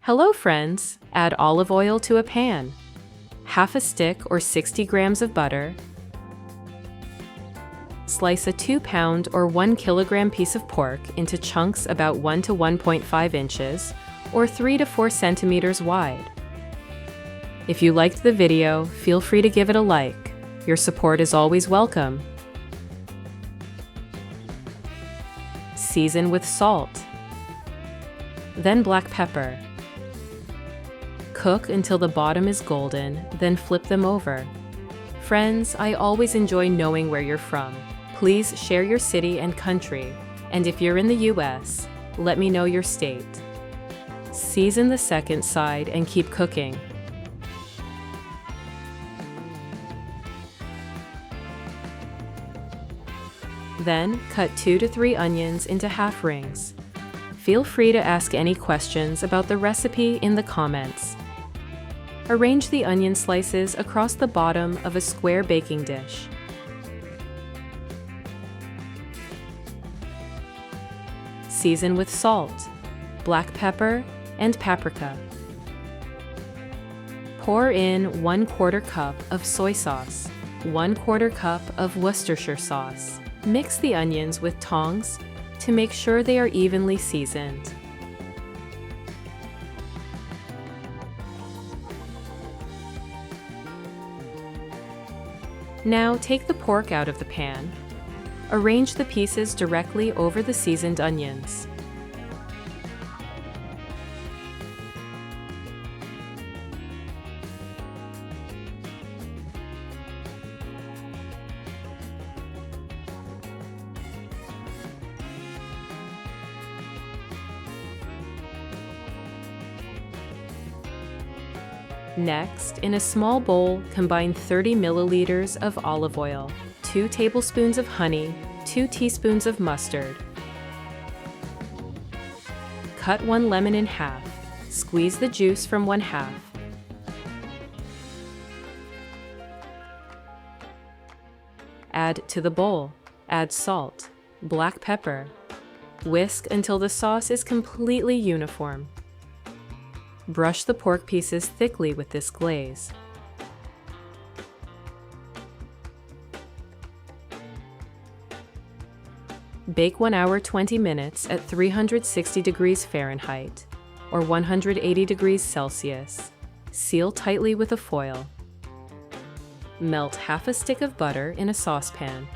Hello friends, add olive oil to a pan, half a stick or 60 grams of butter, slice a 2-pound or 1 kilogram piece of pork into chunks about 1 to 1.5 inches or 3 to 4 centimeters wide. If you liked the video, feel free to give it a like. Your support is always welcome. Season with salt, then black pepper. Cook until the bottom is golden, then flip them over. Friends, I always enjoy knowing where you're from. Please share your city and country, and if you're in the US, let me know your state. Season the second side and keep cooking. Then, cut 2 to 3 onions into half rings. Feel free to ask any questions about the recipe in the comments. Arrange the onion slices across the bottom of a square baking dish. Season with salt, black pepper, and paprika. Pour in 1/4 cup of soy sauce, 1/4 cup of Worcestershire sauce. Mix the onions with tongs to make sure they are evenly seasoned. Now take the pork out of the pan. Arrange the pieces directly over the seasoned onions. Next, in a small bowl, combine 30 milliliters of olive oil, 2 tablespoons of honey, 2 teaspoons of mustard. Cut 1 lemon in half. Squeeze the juice from 1/2. Add to the bowl. Add salt, black pepper. Whisk until the sauce is completely uniform. Brush the pork pieces thickly with this glaze. Bake 1 hour 20 minutes at 360 degrees Fahrenheit or 180 degrees Celsius. Seal tightly with a foil. Melt half a stick of butter in a saucepan.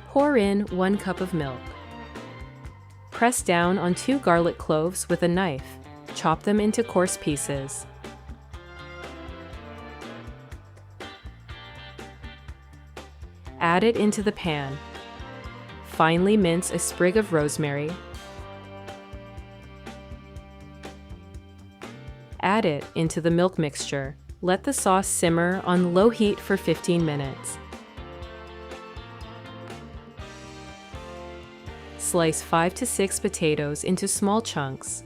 Pour in 1 cup of milk. Press down on 2 garlic cloves with a knife. Chop them into coarse pieces. Add it into the pan. Finely mince a sprig of rosemary. Add it into the milk mixture. Let the sauce simmer on low heat for 15 minutes. Slice 5 to 6 potatoes into small chunks.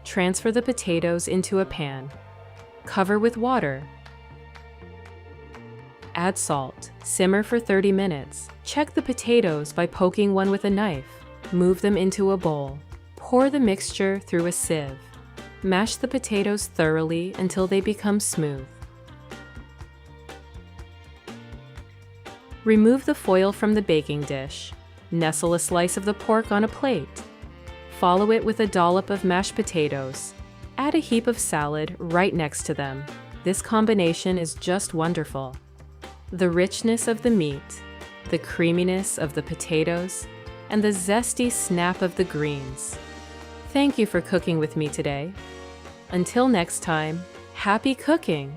Transfer the potatoes into a pan. Cover with water. Add salt. Simmer for 30 minutes. Check the potatoes by poking one with a knife. Move them into a bowl. Pour the mixture through a sieve. Mash the potatoes thoroughly until they become smooth. Remove the foil from the baking dish. Nestle a slice of the pork on a plate. Follow it with a dollop of mashed potatoes. Add a heap of salad right next to them. This combination is just wonderful. The richness of the meat, the creaminess of the potatoes, and the zesty snap of the greens. Thank you for cooking with me today. Until next time, happy cooking!